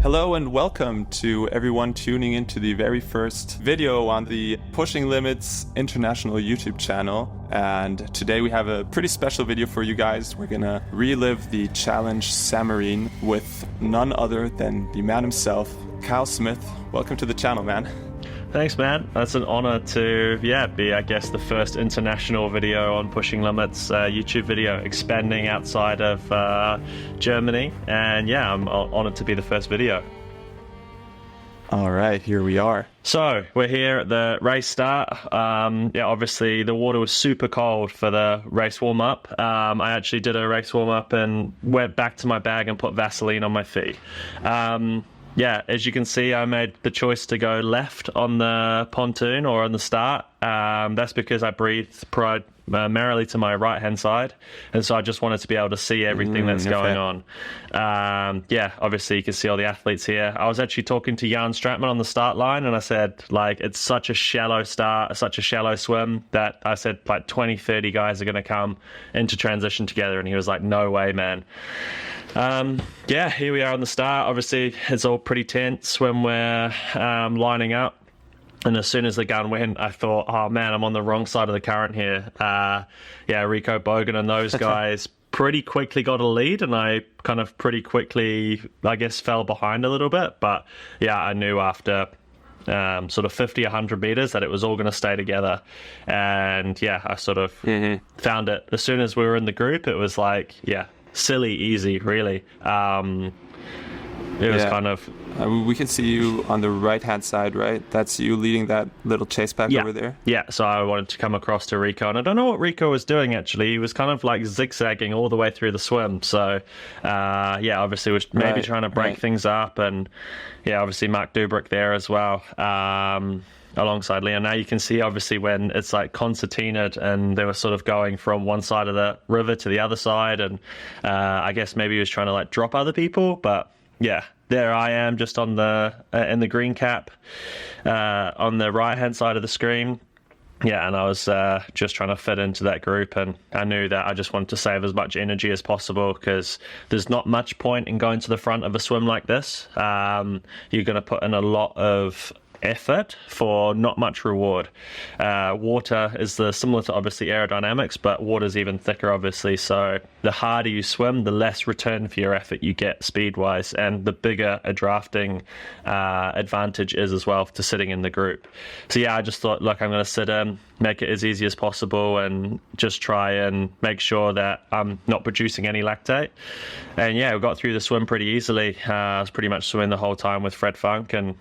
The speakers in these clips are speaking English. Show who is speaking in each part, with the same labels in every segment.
Speaker 1: Hello and welcome to everyone tuning into the very first video on the Pushing Limits International YouTube channel. And today we have a pretty special video for you guys. We're gonna relive the challenge Samorin with none other than the man himself, Kyle Smith. Welcome to the channel, man.
Speaker 2: Thanks, man. That's an honor to, be, I guess, the first international video on Pushing Limits YouTube video, expanding outside of Germany. And yeah, I'm honored to be the first video.
Speaker 1: All right, here we are.
Speaker 2: So we're here at the race start. Obviously the water was super cold for the race warm-up. I actually did a race warm-up and went back to my bag and put Vaseline on my feet. As you can see, I made the choice to go left on the pontoon or on the start. That's because I breathed primarily to my right-hand side, and so I just wanted to be able to see everything that's going on. Obviously you can see all the athletes here. I was actually talking to Jan Strattmann on the start line, and I said, it's such a shallow start, such a shallow swim, that I said 20, 30 guys are going to come into transition together, and he was like, no way, man. Here we are on the start. Obviously it's all pretty tense when we're lining up, and as soon as the gun went, I thought, oh man, I'm on the wrong side of the current here. Rico Bogen and those guys pretty quickly got a lead, and I kind of pretty quickly, I guess, fell behind a little bit. But yeah, I knew after sort of 50, 100 meters that it was all going to stay together. And I sort of found it as soon as we were in the group. It was like, silly easy, really. It was kind of...
Speaker 1: we can see you on the right-hand side, right? That's you leading that little chase pack over there?
Speaker 2: Yeah, so I wanted to come across to Rico, and I don't know what Rico was doing, actually. He was kind of like zigzagging all the way through the swim. So, obviously was maybe trying to break things up, and obviously Mark Dubrick there as well. Alongside Leon. Now you can see obviously when it's like concertinaed, and they were sort of going from one side of the river to the other side, and I guess maybe he was trying to like drop other people, but there I am just on the in the green cap on the right hand side of the screen. And I was just trying to fit into that group, and I knew that I just wanted to save as much energy as possible, because there's not much point in going to the front of a swim like this. You're going to put in a lot of effort for not much reward. Water is similar to obviously aerodynamics, but water's even thicker obviously, so the harder you swim, the less return for your effort you get speed wise, and the bigger a drafting advantage is as well to sitting in the group. So I just thought, look, I'm going to sit in, make it as easy as possible, and just try and make sure that I'm not producing any lactate. And we got through the swim pretty easily. I was pretty much swimming the whole time with Fred Funk, and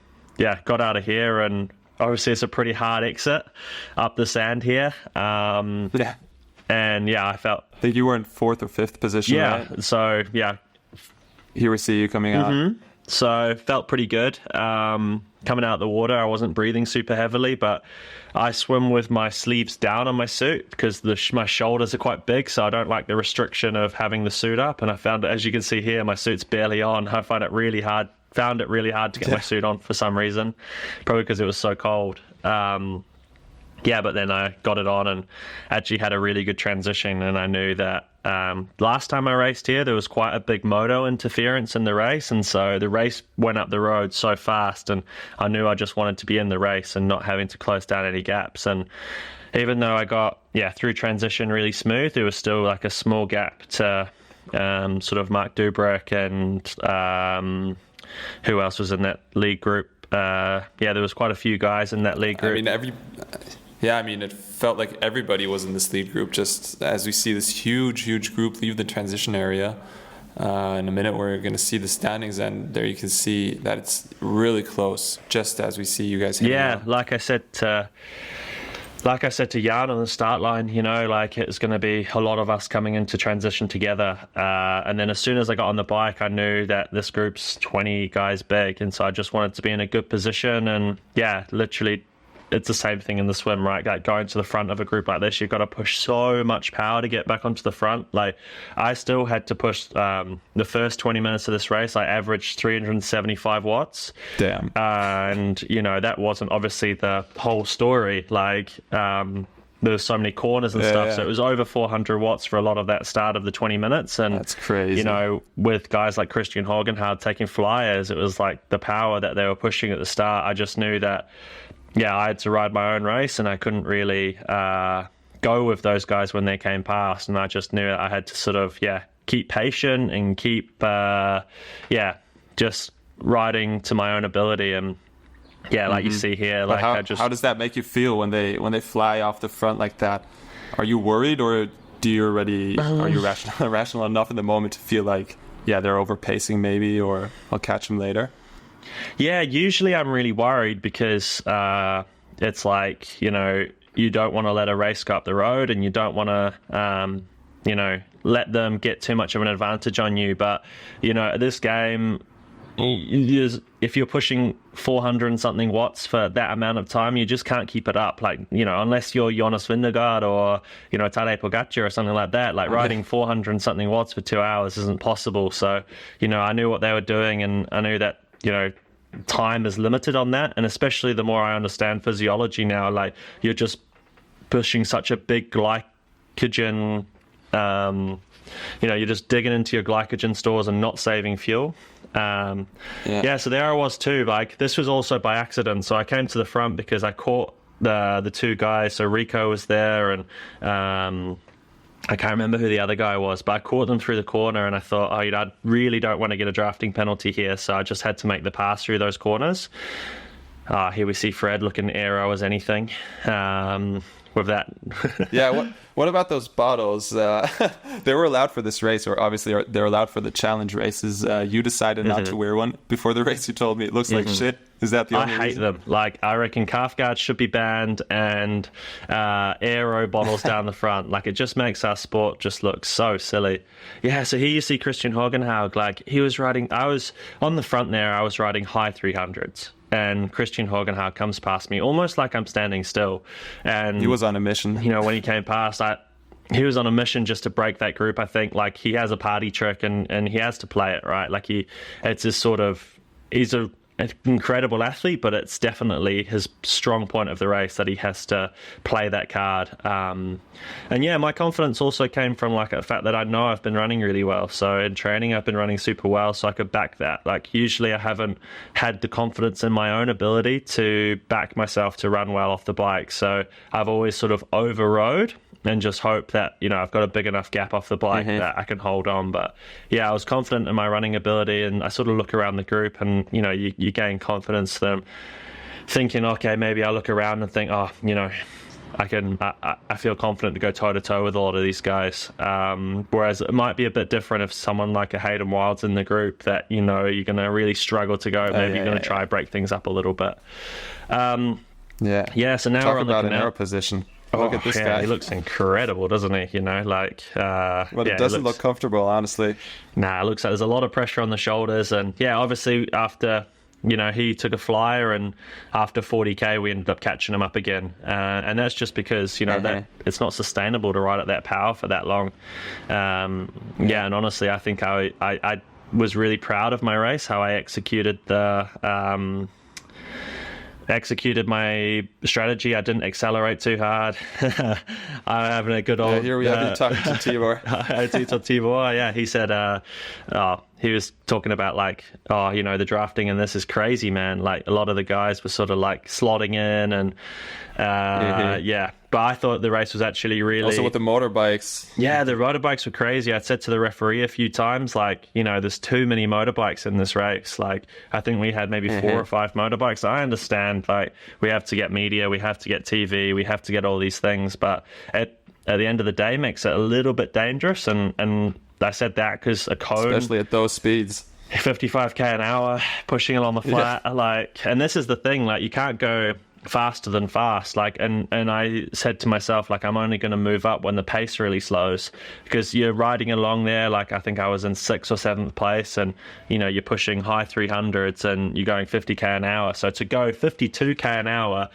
Speaker 2: got out of here, and obviously it's a pretty hard exit up the sand here. And I
Speaker 1: think you were in 4th or 5th position, right?
Speaker 2: So
Speaker 1: here we see you coming out.
Speaker 2: So felt pretty good. Coming out of the water, I wasn't breathing super heavily, but I swim with my sleeves down on my suit because my shoulders are quite big, so I don't like the restriction of having the suit up. And I found, as you can see here, my suit's barely on. I found it really hard to get my suit on for some reason, probably because it was so cold. But then I got it on and actually had a really good transition, and I knew that last time I raced here there was quite a big moto interference in the race, and so the race went up the road so fast, and I knew I just wanted to be in the race and not having to close down any gaps. And even though I got through transition really smooth, there was still like a small gap to sort of Mark Dubrick and who else was in that lead group. There was quite a few guys in that lead group.
Speaker 1: It felt like everybody was in this lead group, just as we see this huge group leave the transition area. In a minute we're going to see the standings, and there you can see that it's really close, just as we see you guys hitting out.
Speaker 2: Like I said to Jan on the start line, it's going to be a lot of us coming into transition together. And then as soon as I got on the bike, I knew that this group's 20 guys big. And so I just wanted to be in a good position. And literally, it's the same thing in the swim, right? Like going to the front of a group like this, you've got to push so much power to get back onto the front. Like I still had to push the first 20 minutes of this race. I averaged 375 watts.
Speaker 1: Damn.
Speaker 2: And that wasn't obviously the whole story. there was so many corners and stuff. So it was over 400 watts for a lot of that start of the 20 minutes. And
Speaker 1: that's crazy.
Speaker 2: You know, with guys like Kristian Hogenhaug taking flyers, it was like the power that they were pushing at the start. I just knew that, I had to ride my own race, and I couldn't really go with those guys when they came past. And I just knew that I had to sort of, keep patient and keep, just riding to my own ability. And like you see here, like
Speaker 1: how does that make you feel when they fly off the front like that? Are you worried, or do you already are you rational enough in the moment to feel like they're overpacing maybe, or I'll catch them later?
Speaker 2: Usually I'm really worried because it's like, you don't want to let a race go up the road, and you don't want to let them get too much of an advantage on you. But this game, if you're pushing 400 and something watts for that amount of time, you just can't keep it up. Like, unless you're Jonas Vingegaard or, Tadej Pogacar or something like that, like riding 400 and something watts for 2 hours isn't possible. So, I knew what they were doing, and I knew that, time is limited on that. And especially the more I understand physiology now, like, you're just pushing such a big glycogen, you're just digging into your glycogen stores and not saving fuel. So there I was too. Like, this was also by accident. So I came to the front because I caught the two guys. So Rico was there, and I can't remember who the other guy was, but I caught them through the corner, and I thought, I really don't want to get a drafting penalty here. So I just had to make the pass through those corners. Here we see Fred looking aero as anything. With that.
Speaker 1: What about those bottles? They were allowed for this race, or obviously they're allowed for the challenge races. You decided not to wear one before the race. You told me it looks like shit. Is that the only reason? I hate
Speaker 2: them. Like, I reckon calf guards should be banned, and aero bottles down the front. Like, it just makes our sport just look so silly. So here you see Kristian Hogenhaug. Like, he was riding, I was on the front there, I was riding high 300s. And Kristian Hogenhaug comes past me almost like I'm standing still. And
Speaker 1: he was on a mission.
Speaker 2: When he came past, he was on a mission just to break that group. I think, like, he has a party trick, and he has to play it, right? Like, it's this sort of, he's an incredible athlete, but it's definitely his strong point of the race that he has to play that card. My confidence also came from, like, the fact that I know I've been running really well. So in training, I've been running super well, so I could back that. Like, usually I haven't had the confidence in my own ability to back myself to run well off the bike. So I've always sort of overrode and just hope that, I've got a big enough gap off the bike that I can hold on. But I was confident in my running ability, and I sort of look around the group, and, you gain confidence them thinking, okay, maybe I'll look around and think, I feel confident to go toe to toe with a lot of these guys. Whereas it might be a bit different if someone like a Hayden Wild's in the group that, you're going to really struggle to go. Maybe you're going to try break things up a little bit. So now
Speaker 1: talk
Speaker 2: we're on
Speaker 1: about
Speaker 2: the
Speaker 1: an aero position. Look at this guy.
Speaker 2: He looks incredible, doesn't he? But
Speaker 1: it doesn't look comfortable, honestly.
Speaker 2: Nah, it looks like there's a lot of pressure on the shoulders. And obviously after, he took a flyer, and after 40k, we ended up catching him up again. And that's just because, that it's not sustainable to ride at that power for that long. And honestly, I think I was really proud of my race, how I executed my strategy. I didn't accelerate too hard. I'm having a good old...
Speaker 1: here we have you talking to Tibor.
Speaker 2: I did to Tibor, he said, he was talking about, like, the drafting and this is crazy, man. Like, a lot of the guys were sort of, like, slotting in, and but I thought the race was actually really...
Speaker 1: Also with the motorbikes.
Speaker 2: Yeah, the motorbikes were crazy. I said to the referee a few times, like, there's too many motorbikes in this race. Like, I think we had maybe 4 or 5 motorbikes. I understand, like, we have to get media, we have to get TV, we have to get all these things, but at the end of the day, makes it a little bit dangerous. And I said that because a cone...
Speaker 1: Especially at those speeds.
Speaker 2: 55k an hour, pushing it on the flat, and this is the thing, like, you can't go faster than fast, like, and I said to myself, like, I'm only going to move up when the pace really slows, because you're riding along there, like, I think I was in 6th or 7th place, and you're pushing high 300s and you're going 50k an hour. So to go 52k an hour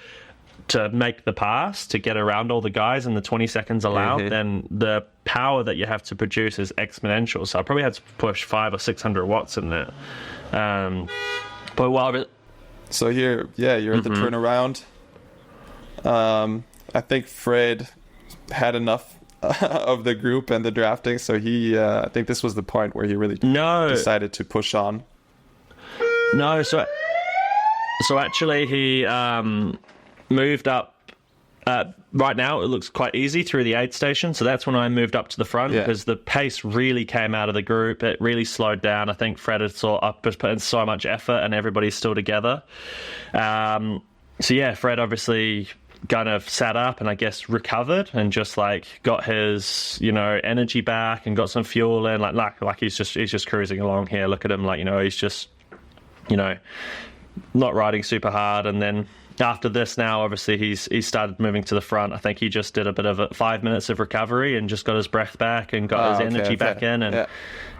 Speaker 2: to make the pass, to get around all the guys in the 20 seconds allowed, then the power that you have to produce is exponential. So I probably had to push 500 or 600 watts in there. But while
Speaker 1: so here, you're at the turnaround. I think Fred had enough of the group and the drafting, so he I think this was the point where he really decided to push on.
Speaker 2: No, so actually he moved up. Right now it looks quite easy through the aid station, so that's when I moved up to the front, because the pace really came out of the group. It really slowed down. I think Fred had put in so much effort and everybody's still together. So yeah, Fred obviously kind of sat up and I guess recovered and just like got his, you know, energy back and got some fuel in, like he's just cruising along here. Look at him, like, you know, he's just, you know, not riding super hard. And then after this now, obviously he started moving to the front. I think he just did a bit of 5 minutes of recovery and just got his breath back and got his energy back in. And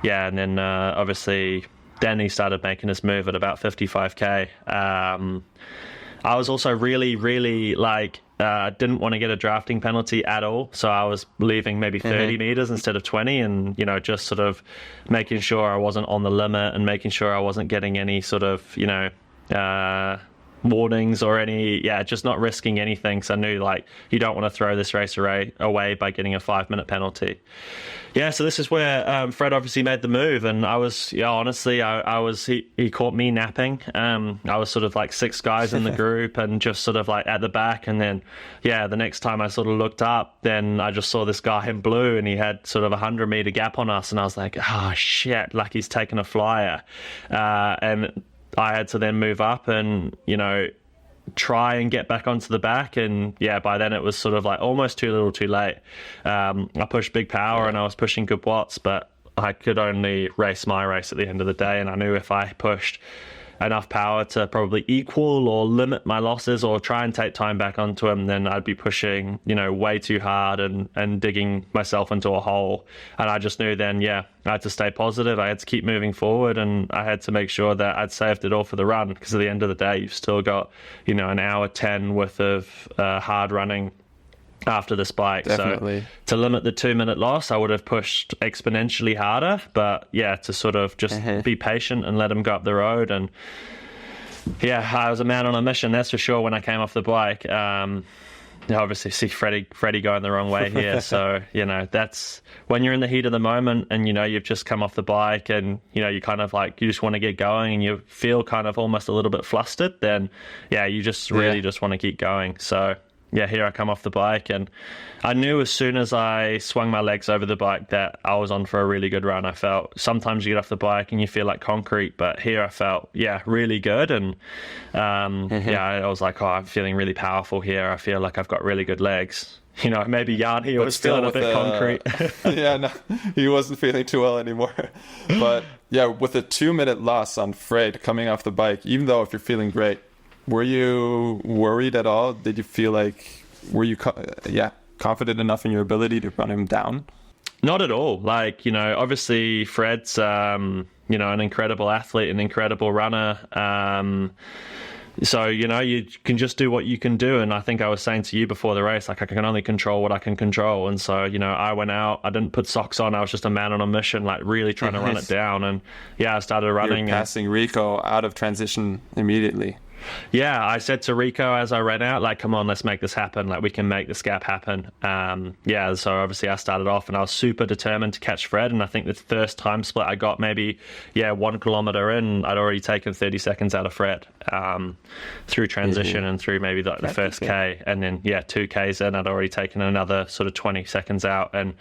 Speaker 2: and then obviously then he started making his move at about 55k. I was also really like didn't want to get a drafting penalty at all, so I was leaving maybe 30 meters instead of 20, and, you know, just sort of making sure I wasn't on the limit and making sure I wasn't getting any sort of, you know, warnings or any, just not risking anything. So I knew, like, you don't want to throw this race away by getting a 5-minute penalty. So this is where Fred obviously made the move, and I was, honestly, he caught me napping. I was sort of like 6 guys in the group and just sort of like at the back, and then the next time I sort of looked up, then I just saw this guy in blue and he had sort of 100-meter gap on us, and I was like, oh shit, like he's taken a flyer. And I had to then move up and, you know, try and get back onto the back, and by then it was sort of like almost too little too late. I pushed big power and I was pushing good watts, but I could only race my race at the end of the day, and I knew if I pushed enough power to probably equal or limit my losses or try and take time back onto him, then I'd be pushing, you know, way too hard and digging myself into a hole. And I just knew then, I had to stay positive. I had to keep moving forward, and I had to make sure that I'd saved it all for the run, because at the end of the day, you've still got, you know, an hour 10 worth of hard running after this bike.
Speaker 1: Definitely.
Speaker 2: So to limit the 2-minute loss, I would have pushed exponentially harder, but to sort of just be patient and let him go up the road. And I was a man on a mission, that's for sure, when I came off the bike. Obviously see Freddie going the wrong way here. So, you know, that's when you're in the heat of the moment and, you know, you've just come off the bike and, you know, you kind of like, you just want to get going and you feel kind of almost a little bit flustered, then you just really just want to keep going. So here I come off the bike, and I knew as soon as I swung my legs over the bike that I was on for a really good run. I felt, sometimes you get off the bike and you feel like concrete, but here I felt, really good. And I was like, I'm feeling really powerful here. I feel like I've got really good legs. You know, maybe Jan here was feeling a bit concrete.
Speaker 1: No, he wasn't feeling too well anymore. But with a 2-minute loss on Fred coming off the bike, even though if you're feeling great, were you worried at all? Did you feel like, were you confident enough in your ability to run him down?
Speaker 2: Not at all. Like, you know, obviously Fred's, you know, an incredible athlete, an incredible runner. So, you know, you can just do what you can do. And I think I was saying to you before the race, like, I can only control what I can control. And so, you know, I went out, I didn't put socks on. I was just a man on a mission, like really trying to run it down. And I started running.
Speaker 1: You're passing Rico out of transition immediately.
Speaker 2: I said to Rico as I ran out, like, come on, let's make this happen. Like, we can make this gap happen. So obviously I started off and I was super determined to catch Fred. And I think the first time split I got maybe, 1 kilometer in, I'd already taken 30 seconds out of Fred through transition and through maybe the first K. And then, 2 Ks in, I'd already taken another sort of 20 seconds out. And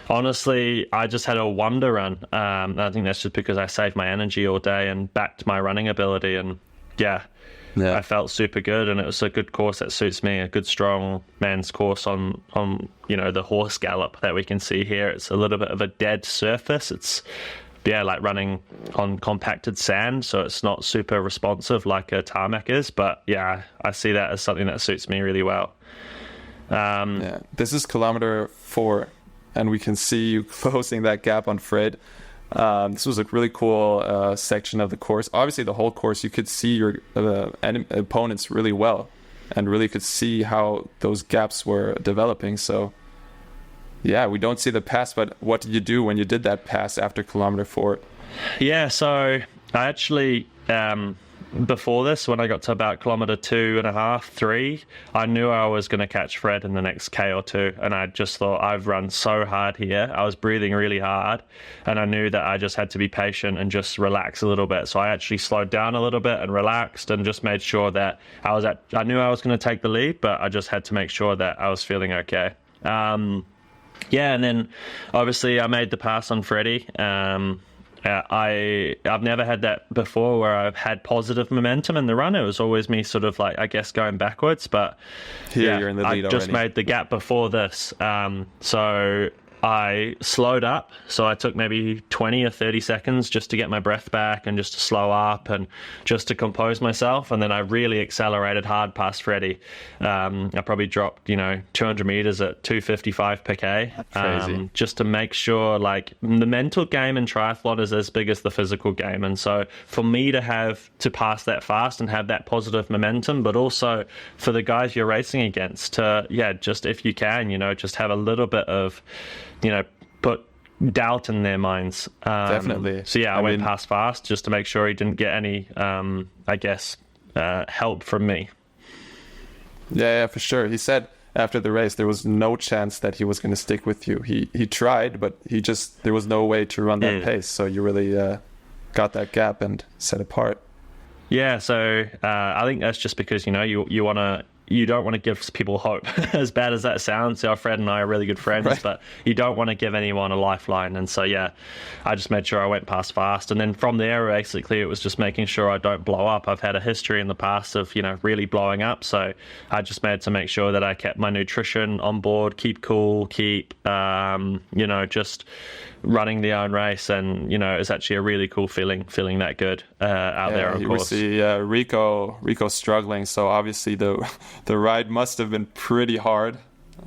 Speaker 2: honestly, I just had a wonder run. I think that's just because I saved my energy all day and backed my running ability. And I felt super good, and it was a good course that suits me, a good strong man's course on you know, the horse gallop that we can see here. It's a little bit of a dead surface. It's like running on compacted sand, so it's not super responsive like a tarmac is, but I see that as something that suits me really well.
Speaker 1: This is kilometer 4, and we can see you closing that gap on Fred. This was a really cool section of the course. Obviously, the whole course, you could see your opponents really well and really could see how those gaps were developing. So, we don't see the pass, but what did you do when you did that pass after kilometer 4?
Speaker 2: So I actually, before this, when I got to about kilometer 2.5, 3, I knew I was going to catch Fred in the next K or two. And I just thought, I've run so hard here. I was breathing really hard. And I knew that I just had to be patient and just relax a little bit. So I actually slowed down a little bit and relaxed and just made sure that I knew I was going to take the lead, but I just had to make sure that I was feeling okay. Yeah, and then obviously I made the pass on Freddie. I've never had that before where I've had positive momentum in the run. It was always me sort of like, I guess, going backwards. But
Speaker 1: here you're in the lead
Speaker 2: I just
Speaker 1: already.
Speaker 2: made the gap before this. So I slowed up. So I took maybe 20 or 30 seconds just to get my breath back and just to slow up and just to compose myself. And then I really accelerated hard past Freddie. I probably dropped, 200 meters at 2:55 per K.
Speaker 1: Crazy.
Speaker 2: Just to make sure, like, the mental game in triathlon is as big as the physical game. And so for me to pass that fast and have that positive momentum, but also for the guys you're racing against to, just if you can, just have a little bit of, put doubt in their minds.
Speaker 1: Definitely.
Speaker 2: So I went past fast just to make sure he didn't get any, help from me.
Speaker 1: Yeah, for sure. He said after the race there was no chance that he was going to stick with you. He tried, but there was no way to run that pace. So you really got that gap and set apart.
Speaker 2: Yeah, so I think that's just because you don't want to give people hope. As bad as that sounds, our Fred and I are really good friends, right. But you don't want to give anyone a lifeline. And so, I just made sure I went past fast. And then from there, basically, it was just making sure I don't blow up. I've had a history in the past of, really blowing up. So I just made to make sure that I kept my nutrition on board, keep cool, keep, just running the own race. And, it's actually a really cool feeling that good out there, of course.
Speaker 1: You see Rico struggling. So obviously the ride must have been pretty hard.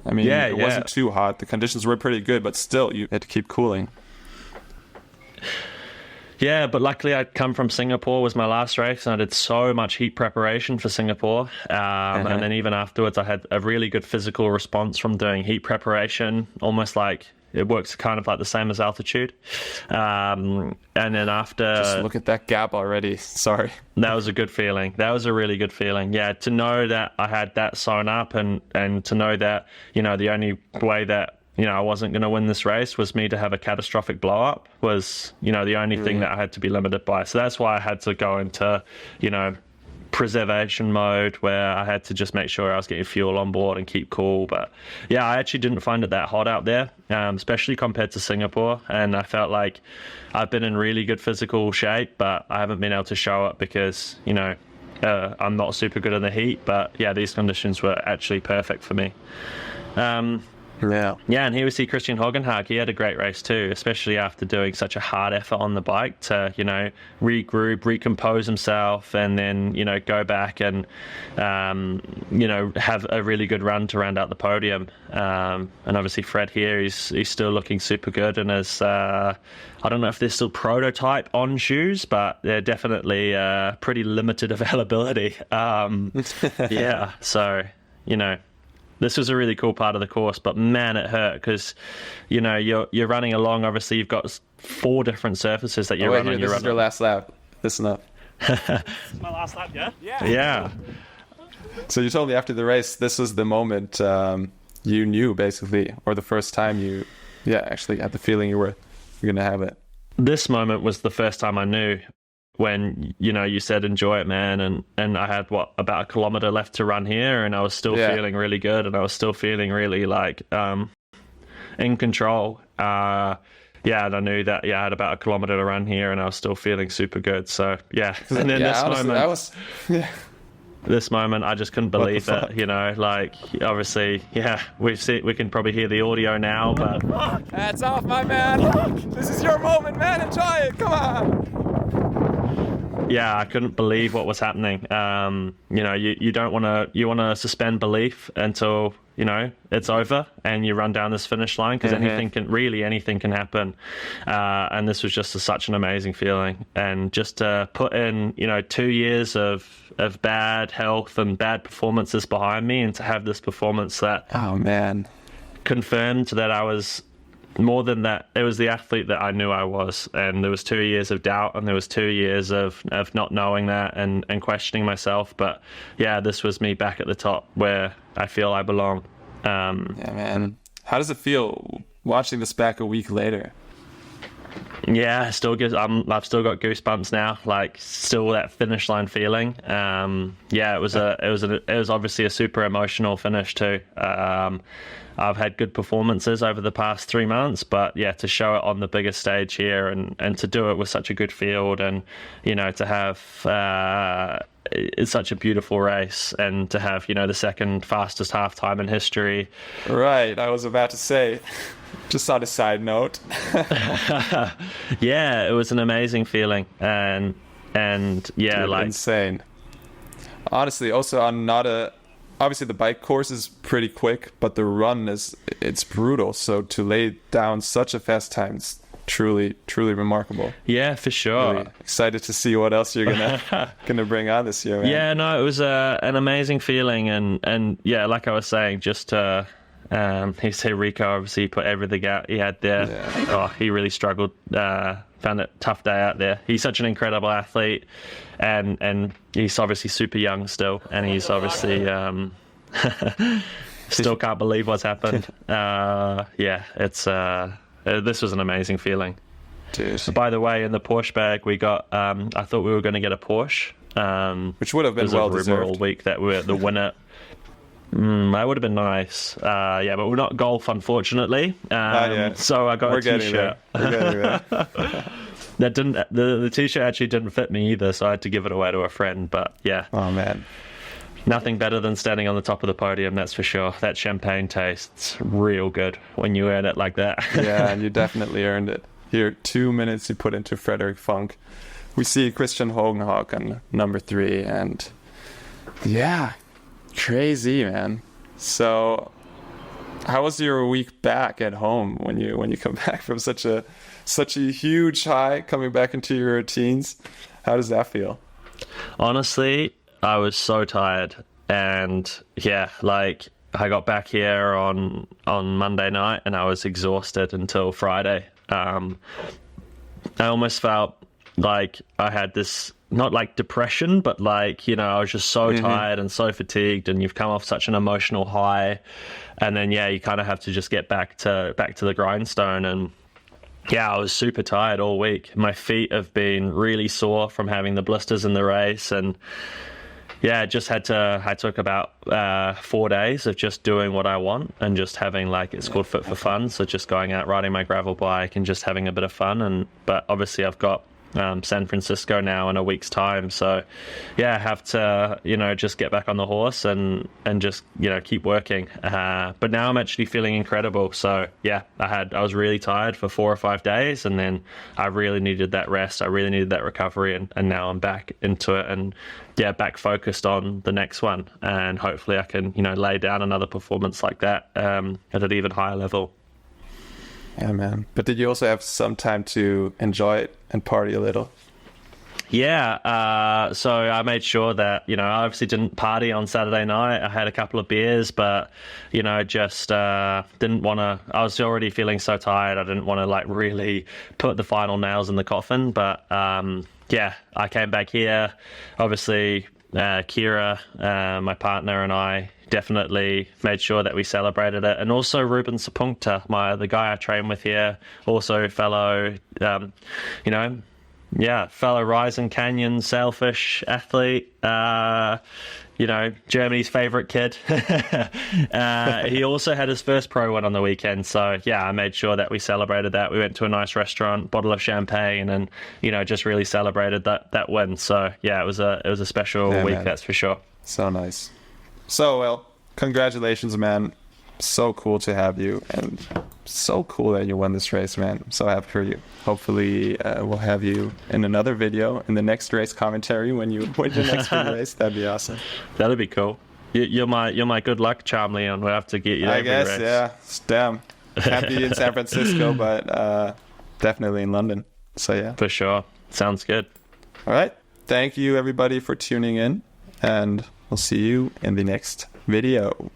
Speaker 1: I mean, it wasn't too hot. The conditions were pretty good, but still, you had to keep cooling.
Speaker 2: Yeah, but luckily I'd come from Singapore, was my last race, and I did so much heat preparation for Singapore. And then even afterwards, I had a really good physical response from doing heat preparation, almost like it works kind of like the same as altitude. And then after...
Speaker 1: Just look at that gap already. Sorry.
Speaker 2: That was a good feeling. That was a really good feeling. Yeah, to know that I had that sewn up and to know that, the only way that, I wasn't going to win this race was me to have a catastrophic blow up was, the only thing that I had to be limited by. So that's why I had to go into, preservation mode where I had to just make sure I was getting fuel on board and keep cool. But I actually didn't find it that hot out there, especially compared to Singapore. And I felt like I've been in really good physical shape, but I haven't been able to show it because, I'm not super good in the heat. But these conditions were actually perfect for me. Yeah, and here we see Kristian Hogenhaug. He had a great race too, especially after doing such a hard effort on the bike to, regroup, recompose himself, and then, go back and, have a really good run to round out the podium. And obviously Fred here, he's still looking super good, and is, I don't know if they're still prototype on shoes, but they're definitely pretty limited availability. So, this was a really cool part of the course, but man, it hurt because, you're running along. Obviously, you've got 4 different surfaces that you're running.
Speaker 1: This is your last lap. Listen up.
Speaker 3: It's my last lap, yeah?
Speaker 2: Yeah.
Speaker 1: So you told me after the race, this was the moment you knew, basically, or the first time you, actually had the feeling you were going to have it.
Speaker 2: This moment was the first time I knew. When, you said, enjoy it, man. And I had, about a kilometer left to run here, and I was still feeling really good, and I was still feeling really, in control. And I knew that, I had about a kilometer to run here, and I was still feeling super good. So, And then this moment, I just couldn't believe it, obviously, we can probably hear the audio now, but...
Speaker 1: Hats off, my man. This is your moment, man. Enjoy it. Come on.
Speaker 2: I couldn't believe what was happening. You don't want to, you want to suspend belief until, it's over and you run down this finish line, because anything can happen. And this was just such an amazing feeling. And just to put in, 2 years of bad health and bad performances behind me, and to have this performance that,
Speaker 1: oh man,
Speaker 2: confirmed that I was more than that, it was the athlete that I knew I was, and there was 2 years of doubt, and there was 2 years of not knowing that and questioning myself. But yeah, this was me back at the top where I feel I belong.
Speaker 1: Yeah, man. How does it feel watching this back a week later?
Speaker 2: Yeah, I've still got goosebumps now. Like, still that finish line feeling. Yeah, it was obviously a super emotional finish too. I've had good performances over the past 3 months, but yeah, to show it on the biggest stage here and to do it with such a good field, and to have it's such a beautiful race, and to have the second fastest half time in history.
Speaker 1: Right, I was about to say. Just on a side note.
Speaker 2: Yeah, it was an amazing feeling, and yeah,
Speaker 1: dude,
Speaker 2: like
Speaker 1: insane. Honestly, also obviously the bike course is pretty quick, but the run it's brutal. So to lay down such a fast time is truly remarkable.
Speaker 2: Yeah, for sure.
Speaker 1: Really excited to see what else you're gonna bring on this year, man.
Speaker 2: Yeah, no, it was an amazing feeling, and yeah, like I was saying, just he's here, Rico. Obviously, put everything out he had there. Yeah. Oh, he really struggled. Found it a tough day out there. He's such an incredible athlete, and he's obviously super young still, and he's obviously still can't believe what's happened. Yeah, it's this was an amazing feeling.
Speaker 1: Dude.
Speaker 2: So, by the way, in the Porsche bag, we got. I thought we were going to get a Porsche,
Speaker 1: which would have been well deserved.
Speaker 2: All week that we're the winner. That would have been nice. Yeah, but we're not golf, unfortunately. So I got a t-shirt.
Speaker 1: We're getting there.
Speaker 2: That didn't. The t-shirt actually didn't fit me either, so I had to give it away to a friend. But yeah.
Speaker 1: Oh man.
Speaker 2: Nothing better than standing on the top of the podium, that's for sure. That champagne tastes real good when you earn it like that.
Speaker 1: Yeah, and you definitely earned it. Here, 2 minutes you put into Frederick Funk. We see Kristian Hogenhaug on number 3, and yeah. Crazy, man. So how was your week back at home when you come back from such a huge high, coming back into your routines? How does that feel?
Speaker 2: Honestly, I was so tired, and yeah, like I got back here on Monday night and I was exhausted until Friday. I almost felt like I had this, not like depression, but like, I was just so tired and so fatigued, and you've come off such an emotional high, and then yeah, you kind of have to just get back to the grindstone. And yeah, I was super tired all week. My feet have been really sore from having the blisters in the race, and yeah, I took about 4 days of just doing what I want and just having, like, it's called Fit for Fun, so just going out riding my gravel bike and just having a bit of fun. But obviously I've got San Francisco now in a week's time, so yeah, I have to just get back on the horse and just keep working, but now I'm actually feeling incredible. So yeah, I was really tired for 4 or 5 days, and then I really needed that rest, I really needed that recovery, and now I'm back into it, and yeah, back focused on the next one, and hopefully I can lay down another performance like that at an even higher level.
Speaker 1: Yeah, man. But did you also have some time to enjoy it and party a little?
Speaker 2: Yeah, so I made sure that, I obviously didn't party on Saturday night. I had a couple of beers, but, just didn't want to, I was already feeling so tired. I didn't want to, like, really put the final nails in the coffin. But, yeah, I came back here. Obviously, Kira, my partner, and I definitely made sure that we celebrated it. And also Ruben Sapunkta, the guy I train with here, also fellow, fellow Rise and Canyon sailfish athlete, Germany's favorite kid. He also had his first pro win on the weekend. So yeah, I made sure that we celebrated that. We went to a nice restaurant, bottle of champagne, and, just really celebrated that win. So yeah, it was a special week, man. That's for sure.
Speaker 1: So nice. So, well, congratulations, man. So cool to have you, and so cool that you won this race, man. I'm so happy for you. Hopefully we'll have you in another video in the next race commentary when you win your next big race. That'd be awesome.
Speaker 2: That'd be cool. You're my good luck charm, Leon. We'll have to get you there.
Speaker 1: I guess, race. Yeah. Damn. Can't be in San Francisco, but definitely in London. So yeah.
Speaker 2: For sure. Sounds good.
Speaker 1: All right. Thank you, everybody, for tuning in, and we'll see you in the next video.